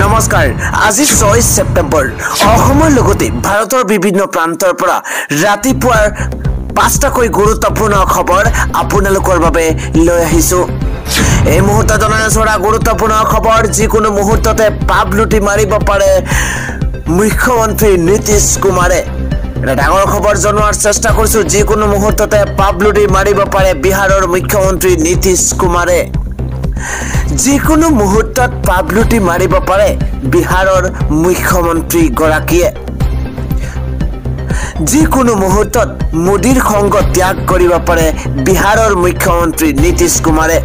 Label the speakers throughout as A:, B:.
A: নমস্কাৰ আজি 6 সেপ্টেম্বৰ অসমৰ লগতে ভাৰতৰ বিভিন্ন প্ৰান্তৰ পৰা ৰাতিপুৱাৰ 5টাকৈ গুৰুত্বপূৰ্ণ খবৰ আপোনালোকৰ বাবে লৈ আহিছো এই মুহূৰ্তত জনাইছোৰা গুৰুত্বপূৰ্ণ খবৰ যিকোনো মুহূৰ্ততে পাপ লুটি মাৰিব পাৰে মুখ্যমন্ত্ৰী নীতিশ কুমাৰে এটা ডাঙৰ খবৰ জনোৱাৰ চেষ্টা কৰিছো যিকোনো মুহূৰ্ততে পাপ লুটি মাৰিব পাৰে বিহাৰৰ মুখ্যমন্ত্ৰী নীতিশ কুমাৰে যিকোনো মুহূৰ্তত পাপ লুটি মাৰিব পাৰে বিহাৰৰ মুখ্যমন্ত্ৰী গৰাকীয়ে যিকোনো মুহূৰ্তত মোদীৰ সংগ ত্যাগ কৰিব পাৰে বিহাৰৰ মুখ্যমন্ত্ৰী নীতিশ কুমাৰে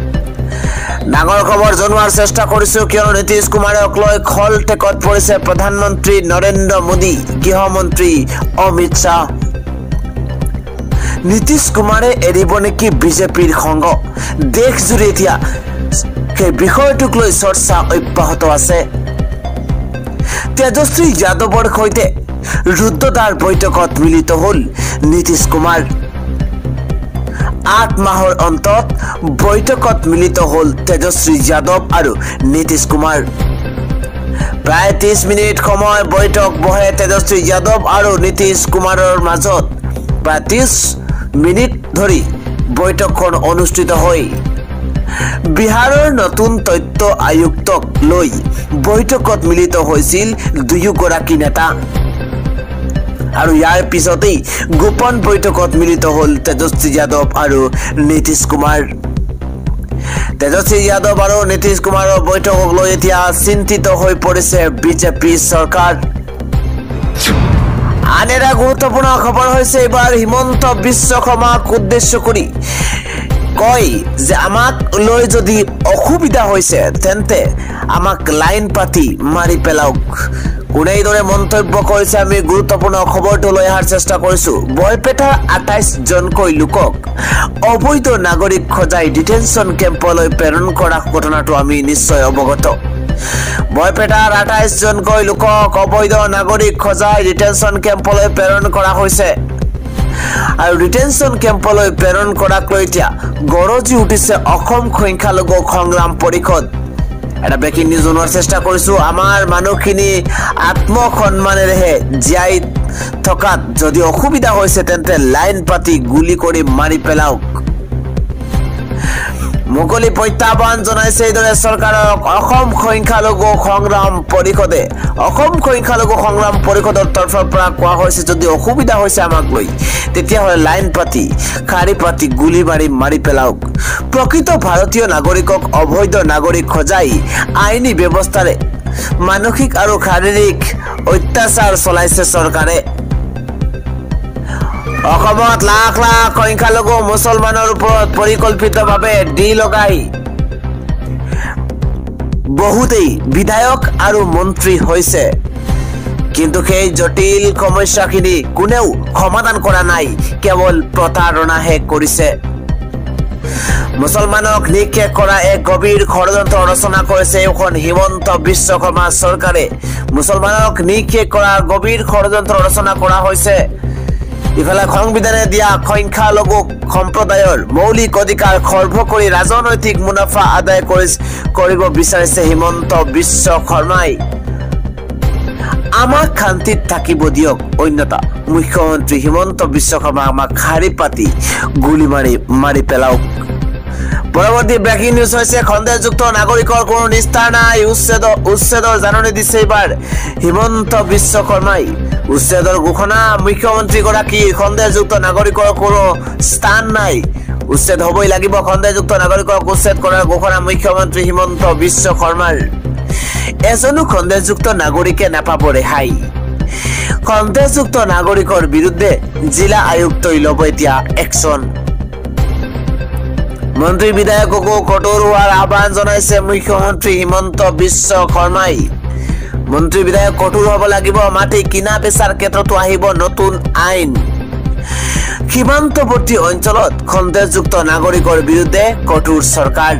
A: ডাঙৰ খবৰ জনোৱাৰ চেষ্টা কৰিছো কিয়নো নীতিশ কুমাৰক লৈ খল টেকত পৰিছে প্ৰধানমন্ত্ৰী নৰেন্দ্ৰ মোদী গৃহমন্ত্ৰী অমিত শাহ নীতিশ কুমাৰে এৰিব নেকি বিজেপিৰ সংগ দেশ জুৰি এতিয়া সেই বিষয়টোক লৈ চৰ্চা অব্যাহত আছে তেজস্বী যাদৱৰ সৈতে ৰুদ্ৰদাৰ বৈঠকত মিলিত হল নীতিশ কুমাৰ 8 মাহৰ অন্তত বৈঠকত মিলিত হল তেজস্বী যাদৱ আৰু নীতিশ কুমাৰ প্ৰায় 30 মিনিট সময় বৈঠক বহে তেজস্বী যাদৱ আৰু নীতিশ কুমাৰৰ মাজত প্ৰায় 30 মিনিট ধৰি বৈঠকখন অনুষ্ঠিত হয় বিহাৰৰ নতুন তথ্য আয়ুক্তক লৈ বৈঠকত মিলিত হৈছিল দুয়োগৰাকী নেতা আৰু ইয়াৰ পিছতেই গোপন বৈঠকত মিলিত হল তেজস্বী যাদৱ আৰু নীতিশ কুমাৰ তেজস্বী যাদৱ আৰু নীতিশ কুমাৰৰ বৈঠকক লৈ এতিয়া চিন্তিত হৈ পৰিছে বিজেপি চৰকাৰ আন এটা গুৰুত্বপূৰ্ণ খবৰ হৈছে এবাৰ হিমন্ত বিশ্ব শৰ্মাক উদ্দেশ্য কৰি কয় যে আমাক লৈ যদি অসুবিধা হৈছে তেন্তে আমাক লাইন পাতি মাৰি পেলাওক কোনে দৰে মন্তব্য কৰিছে আমি গুৰুত্বপূৰ্ণ খবৰটো লৈ অহাৰ চেষ্টা কৰিছো বৰপেটাৰ 28 জনকৈ লোকক অবৈধ নাগৰিক খজাই ডিটেনশন কেম্পলৈ প্ৰেৰণ কৰা ঘটনাটো আমি নিশ্চয় অৱগত বৰপেটাৰ 28 জনকৈ লোকক অবৈধ নাগৰিক খজাই ডিটেনশন কেম্পলৈ প্ৰেৰণ কৰা হৈছে আৰু ডিটেনশন কেম্পলৈ প্ৰেৰণ কৰাক লৈ এতিয়া গৰজি উঠিছে অসম সংখ্যালঘু সংগ্ৰাম পৰিষদ এটা ব্ৰেকিং নিউজ জনোৱাৰ চেষ্টা কৰিছো আমাৰ মানুহখিনি আত্মসন্মানেৰে জীয়াই থকাত যদি অসুবিধা হৈছে তেন্তে লাইন পাতি গুলি কৰি মাৰি পেলাওক মুকলি প্ৰত্যাহ্বান জনাইছে এইদৰে চৰকাৰক অসম সংখ্যালঘু সংগ্ৰাম পৰিষদে অসম সংখ্যালঘু সংগ্ৰাম পৰিষদৰ তৰফৰ পৰা কোৱা হৈছে যদি অসুবিধা হৈছে আমাক লৈ তেতিয়াহ'লে লাইন পাতি খাৰি পাতি গুলি মাৰি পেলাওক প্ৰকৃত ভাৰতীয় নাগৰিকক অবৈধ নাগৰিক খজাই আইনী ব্যৱস্থাৰে মানসিক আৰু শাৰীৰিক অত্যাচাৰ চলাইছে চৰকাৰে অসমত লাখ লাখ সংখ্যালঘু মুছলমানৰ ওপৰত পৰিকল্পিতভাৱে ডি লগাই বহুতেই বিধায়ক আৰু মন্ত্ৰী হৈছে কিন্তু সেই জটিল সমস্যাখিনি কোনেও সমাধান কৰা নাই কেৱল প্ৰতাৰণাহে কৰিছে মুছলমানক নিক্ষেপ কৰা এক গভীৰ ষড়যন্ত্ৰ ৰচনা কৰিছে এখন হিমন্ত বিশ্ব শৰ্মা চৰকাৰে মুছলমানক নিক্ষেপ কৰা গভীৰ ষড়যন্ত্ৰ ৰচনা কৰা হৈছে ইফালে সংবিধানে দিয়া সংখ্যালঘু সম্প্ৰদায়ৰ মৌলিক অধিকাৰ খৰ্ব কৰি ৰাজনৈতিক মুনাফা আদায় কৰিব বিচাৰিছে হিমন্ত বিশ্ব শৰ্মাই আমাক শান্তিত থাকিব দিয়ক অন্যতা মুখ্যমন্ত্ৰী হিমন্ত বিশ্ব শৰ্মা আমাক খাৰি পাতি গুলি মাৰি পেলাওক পৰৱৰ্তী ব্ৰেকিং নিউজ হৈছে খন্দেহযুক্ত নাগৰিকৰ কোনো নিস্তাৰ নাই উচ্ছেদৰ জাননী দিছে এইবাৰ হিমন্ত বিশ্ব শৰ্মাই উচ্ছেদৰ ঘোষণা মুখ্যমন্ত্ৰী গৰাকী খন্দেহযুক্ত নাগৰিকৰ কোনো স্থান নাই উচ্ছেদ হ'বই লাগিব খন্দেহযুক্ত নাগৰিকক উচ্ছেদ কৰাৰ ঘোষণা মুখ্যমন্ত্ৰী হিমন্ত বিশ্ব শৰ্মাৰ এজনো খন্দেহযুক্ত নাগৰিকে নাপাব ৰেহাই খন্দেহযুক্ত নাগৰিকৰ বিৰুদ্ধে জিলা আয়ুক্তই ল'ব এতিয়া একশ্যন মন্ত্ৰী বিধায়ককো কঠোৰ হোৱাৰ আহ্বান জনাইছে মুখ্যমন্ত্ৰী হিমন্ত বিশ্ব শৰ্মাই মন্ত্ৰী বিধায়ক কঠোৰ হ'ব লাগিব মাটি কিনা বেচাৰ ক্ষেত্ৰতো আহিব নতুন আইন সীমান্তৱৰ্তী অঞ্চলত খন্দেহযুক্ত নাগৰিকৰ বিৰুদ্ধে কঠোৰ চৰকাৰ